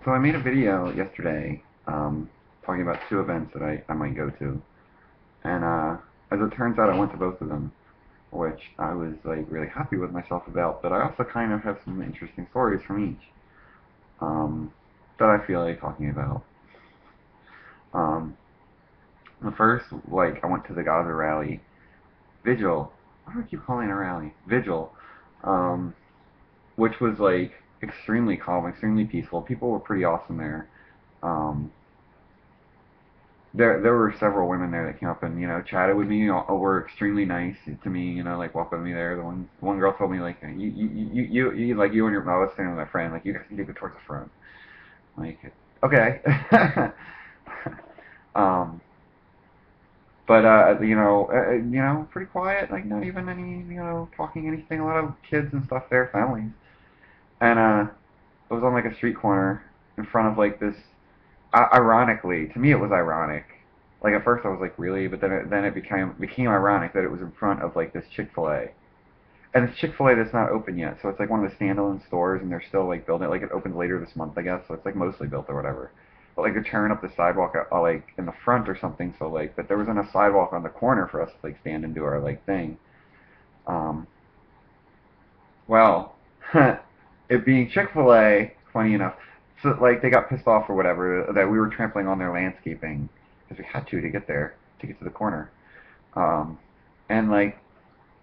So I made a video yesterday talking about two events that I might go to. And as it turns out, I went to both of them, which I was like really happy with myself about. But I also kind of have some interesting stories from each that I feel like talking about. Um, the first, like, I went to the Gaza rally. Vigil. Why do I keep calling it a rally? Vigil. Um, which was like extremely calm, extremely peaceful. People were pretty awesome there. Um, there were several women there that came up and chatted with me. Were extremely nice to me. Like welcomed me there. The one girl told me like you like you and your I was standing with my friend like you guys need to go towards the front. Like okay. um, but pretty quiet. Like not even any talking anything. A lot of kids and stuff there, families. And it was on like a street corner in front of like this. Ironically, to me it was ironic. Like at first I was like really, but then it became ironic that it was in front of like this Chick-fil-A. And it's Chick-fil-A that's not open yet, so it's like one of the standalone stores, and they're still like building it. Like it opens later this month, I guess, so it's like mostly built or whatever. But like they're tearing up the sidewalk like in the front or something, so like, but there wasn't a sidewalk on the corner for us to like stand and do our like thing. Um, well, it being Chick-fil-A, funny enough, so like they got pissed off or whatever that we were trampling on their landscaping because we had to get there to get to the corner. Um, and like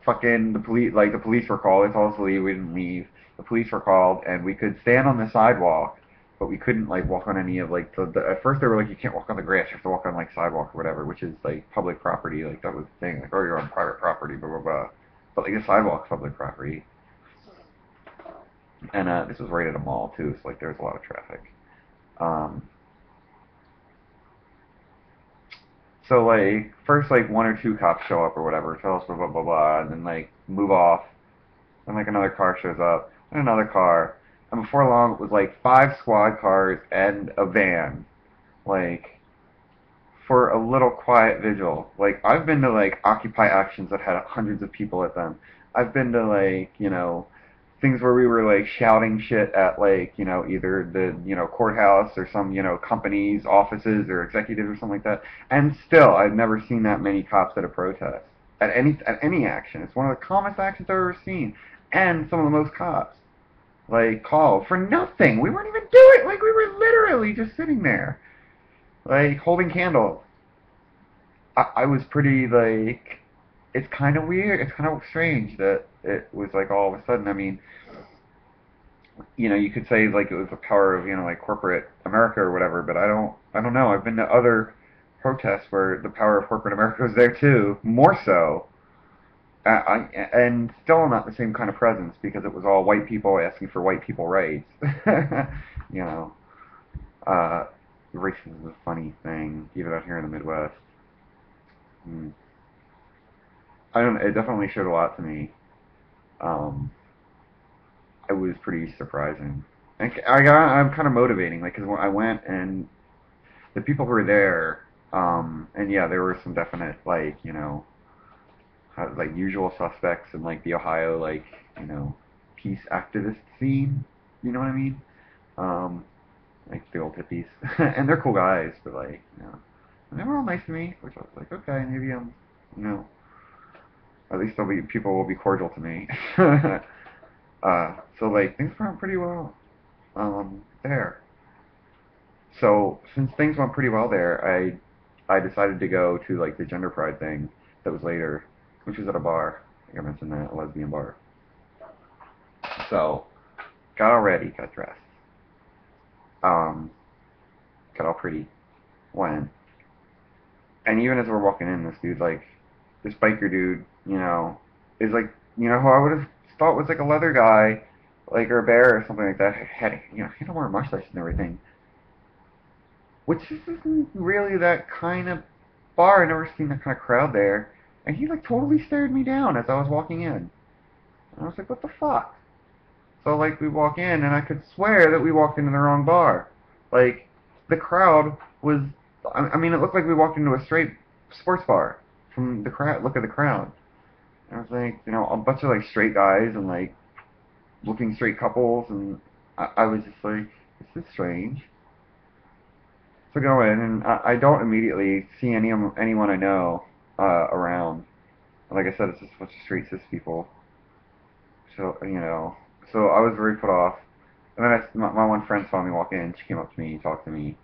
fucking the police were called. They told us to leave. We didn't leave. The police were called, and we could stand on the sidewalk, but we couldn't like walk on any of like at first they were like you can't walk on the grass. You have to walk on like sidewalk or whatever, which is like public property. Like that was the thing. Like oh you're on private property, blah blah blah. But like the sidewalk's public property. And this was right at a mall too, so like there was a lot of traffic. Um, so like first like one or two cops show up or whatever, tell us blah blah blah blah, and then like move off. Then like another car shows up, and another car, and before long it was like five squad cars and a van, like for a little quiet vigil. Like I've been to like Occupy actions that had hundreds of people at them. I've been to like things where we were like shouting shit at like either the courthouse or some companies offices or executives or something like that, and still I've never seen that many cops at a protest at any action. It's one of the calmest actions I've ever seen, and some of the most cops like called for nothing. We weren't even doing, like we were literally just sitting there like holding candles. I was pretty like, it's kind of weird. It's kind of strange that it was like all of a sudden. I mean, you could say like it was the power of like corporate America or whatever, but I don't know. I've been to other protests where the power of corporate America was there too, more so, and still not the same kind of presence because it was all white people asking for white people rights. you know, uh, racism is a funny thing, even out here in the Midwest. Mm. I don't. It definitely showed a lot to me. Um, it was pretty surprising. And I'm kind of motivating, like, because when I went and the people who were there, and yeah, there were some definite, like, like usual suspects in, like, the Ohio, like, peace activist scene, you know what I mean? Um, like, the old hippies. And they're cool guys, but, like, and they were all nice to me, which I was like, okay, maybe you know, at least people will be cordial to me. So, like, things went pretty well, there. So since things went pretty well there, I decided to go to like the gender pride thing that was later, which was at a bar. I think I mentioned that, a lesbian bar. So got all ready, got dressed, um, got all pretty, went, and even as we're walking in, this biker dude, is like, who I would have thought was like a leather guy, like or a bear or something like that. Had he had a more mustache and everything, which isn't really that kind of bar. I never seen that kind of crowd there. And he like totally stared me down as I was walking in. And I was like, what the fuck? So like we walk in and I could swear that we walked into the wrong bar. Like the crowd was, I mean it looked like we walked into a straight sports bar from the crowd. Look at the crowd. And I was like, a bunch of like straight guys and like looking straight couples, and I was just like, is strange. So go in, and I don't immediately see anyone I know around. Like I said, it's just a bunch of straight cis people. So so I was very put off. And then my one friend saw me walk in. She came up to me, talked to me.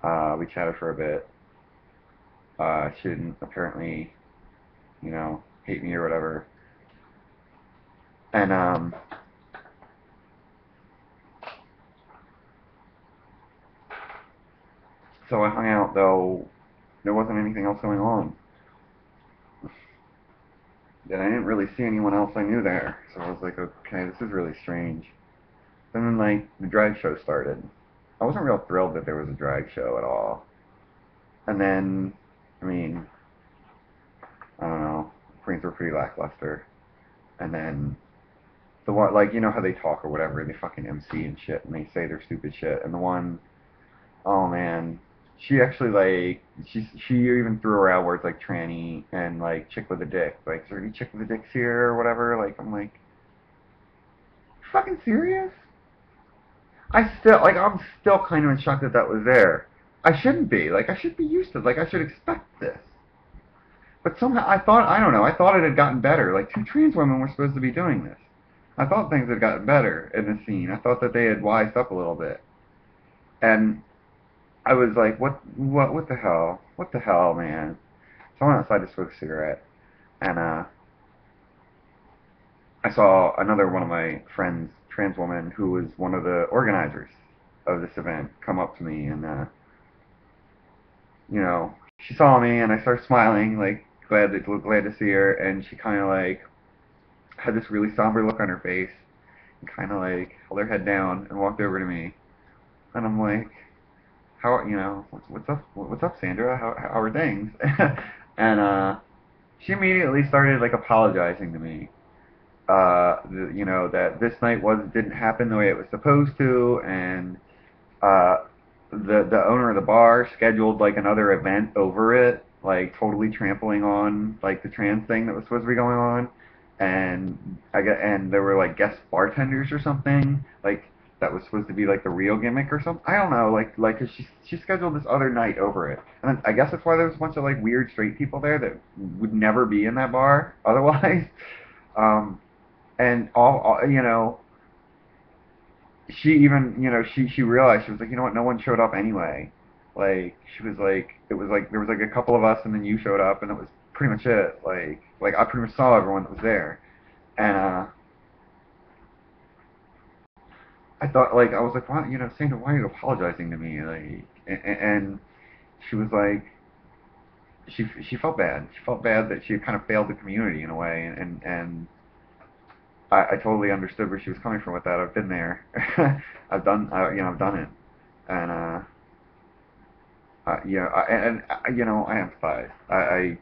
We chatted for a bit. She didn't apparently, hate me or whatever. And so I hung out, though there wasn't anything else going on. And I didn't really see anyone else I knew there. So I was like, okay, this is really strange. And then, like, the drag show started. I wasn't real thrilled that there was a drag show at all. And then, I mean, I don't know, Queens were pretty lackluster. And then, the one, like, you know how they talk or whatever, they fucking MC and shit, and they say their stupid shit. And the one, oh man, she actually, like, she even threw around words like tranny and, like, chick with a dick. Like, is there any chick with a dicks here or whatever? Like, I'm like, fucking serious? I'm still kind of in shock that that was there. I shouldn't be. Like, I should be used to it. Like, I should expect this. But somehow, I don't know, I thought it had gotten better. Like, two trans women were supposed to be doing this. I thought things had gotten better in the scene. I thought that they had wised up a little bit. And I was like, what the hell? What the hell, man? So I went outside to smoke a cigarette. And, I saw another one of my friends, trans woman, who was one of the organizers of this event, come up to me and, she saw me and I started smiling, like, glad to see her, and she kind of, like, had this really somber look on her face and kind of, like, held her head down and walked over to me. And I'm like, what's up, Sandra? How are things? And, she immediately started, like, apologizing to me. That this night didn't happen the way it was supposed to, and uh, the owner of the bar scheduled like another event over it, like totally trampling on like the trans thing that was supposed to be going on, and there were like guest bartenders or something like that was supposed to be like the real gimmick or something. I don't know, like 'cause she scheduled this other night over it, and I guess that's why there was a bunch of like weird straight people there that would never be in that bar otherwise. Um, and she even, she realized, she was like, you know what, no one showed up anyway. Like, she was like, it was like, there was like a couple of us and then you showed up and it was pretty much it. Like I pretty much saw everyone that was there. And, I thought, like, I was like, why, Sandra, why are you apologizing to me? Like, and she was like, she felt bad. She felt bad that she had kind of failed the community in a way, and I totally understood where she was coming from with that. I've been there. I've done it, and I empathize. I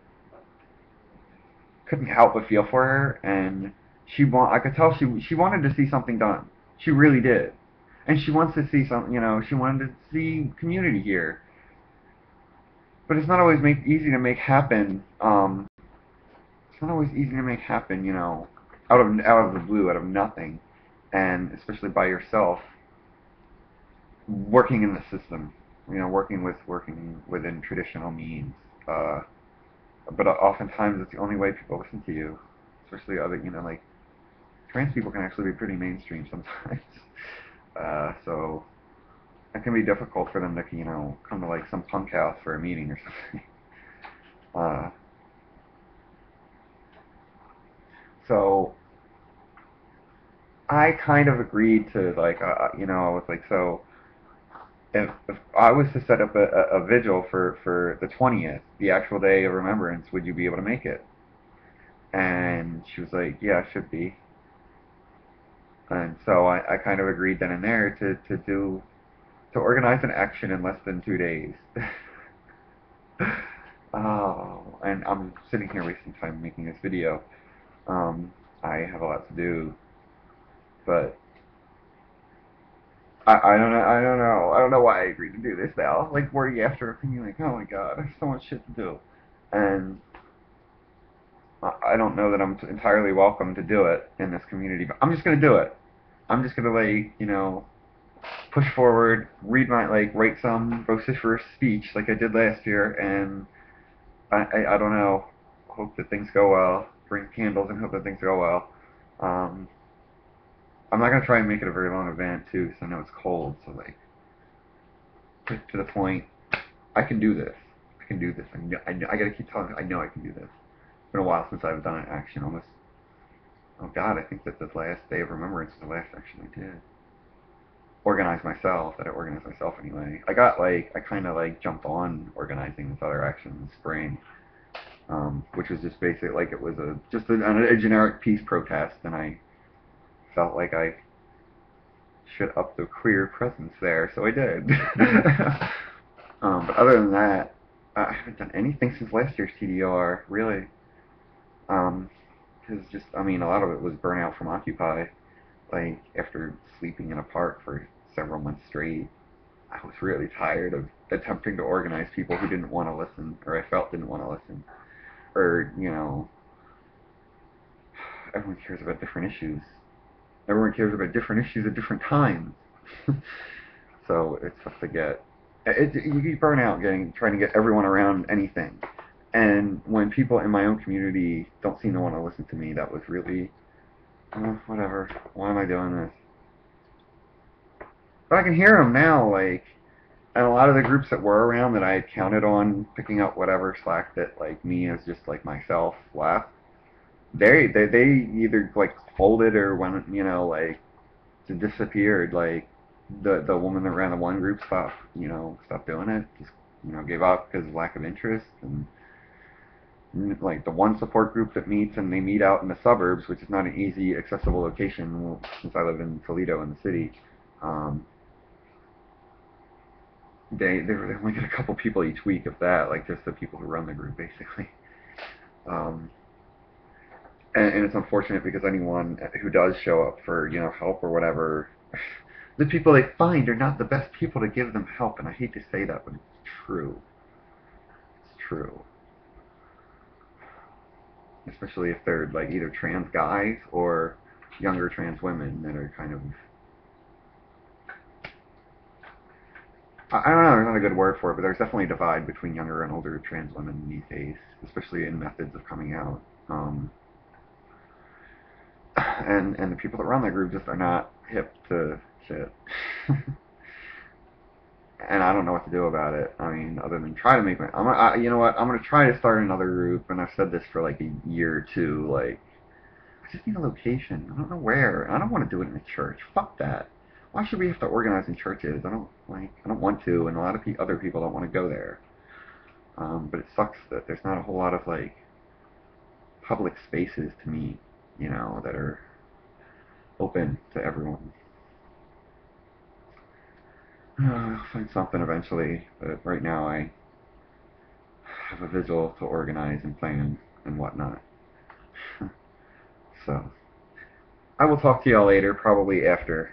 couldn't help but feel for her, and I could tell she wanted to see something done. She really did, and she wants to see some, she wanted to see community here. But it's not always easy to make happen. It's not always easy to make happen, out of the blue, out of nothing, and especially by yourself, working in the system, working within traditional means. But oftentimes it's the only way people listen to you, especially other, like trans people can actually be pretty mainstream sometimes. So it can be difficult for them to, come to like some punk house for a meeting or something. Uh, so I kind of agreed to like, I was like, so if I was to set up a vigil for the 20th, the actual day of remembrance, would you be able to make it? And she was like, yeah, I should be. And so I kind of agreed then and there to organize an action in less than 2 days. Oh, and I'm sitting here wasting time making this video. I have a lot to do, but I don't know why I agreed to do this now. Like, worrying after, thinking like, oh my god, there's so much shit to do. And I don't know that I'm entirely welcome to do it in this community, but I'm just gonna do it. I'm just gonna, like, push forward, read my like write some vociferous speech like I did last year, and I don't know, hope that things go well. Bring candles and hope that things go well. Um, I'm not gonna try and make it a very long event too, because I know it's cold. So like, to the point, I can do this. I can do this. I gotta keep telling. I know I can do this. It's been a while since I've done an action. Almost. Oh God, I think that this last day of remembrance is the last action I did. Organize myself. That I organized myself anyway. I kind of like jumped on organizing this other action in the spring, which was just basically like it was a generic peace protest, and I felt like I should up the queer presence there, so I did. But other than that, I haven't done anything since last year's TDR, really. Because just, I mean, a lot of it was burnout from Occupy. Like, after sleeping in a park for several months straight, I was really tired of attempting to organize people who didn't want to listen, or I felt didn't want to listen. Or, everyone cares about different issues. Everyone cares about different issues at different times. So it's tough to get. You burn out trying to get everyone around anything. And when people in my own community don't seem to want to listen to me, that was really, whatever. Why am I doing this? But I can hear them now, like, and a lot of the groups that were around that I had counted on picking up whatever slack that like me as just like myself left. They either like folded or went, like disappeared. Like the woman that ran the one group stopped doing it. Just gave up because of lack of interest. And like the one support group that meets, and they meet out in the suburbs, which is not an easy accessible location since I live in Toledo in the city. Um, they only get a couple people each week, if that, like just the people who run the group basically. Um, and it's unfortunate because anyone who does show up for help or whatever, the people they find are not the best people to give them help. And I hate to say that, but it's true. It's true. Especially if they're like either trans guys or younger trans women that are kind of, I don't know, there's not a good word for it, but there's definitely a divide between younger and older trans women these days, especially in methods of coming out. And the people that run that group just are not hip to shit. And I don't know what to do about it. I mean, other than try to make my, you know what? I'm gonna try to start another group, and I've said this for like a year or two. Like, I just need a location. I don't know where. And I don't want to do it in a church. Fuck that. Why should we have to organize in churches? I don't want to, and a lot of other people don't want to go there. But it sucks that there's not a whole lot of like public spaces to meet, that are open to everyone. I'll find something eventually, but right now I have a visual to organize and plan and whatnot. So, I will talk to y'all later, probably after.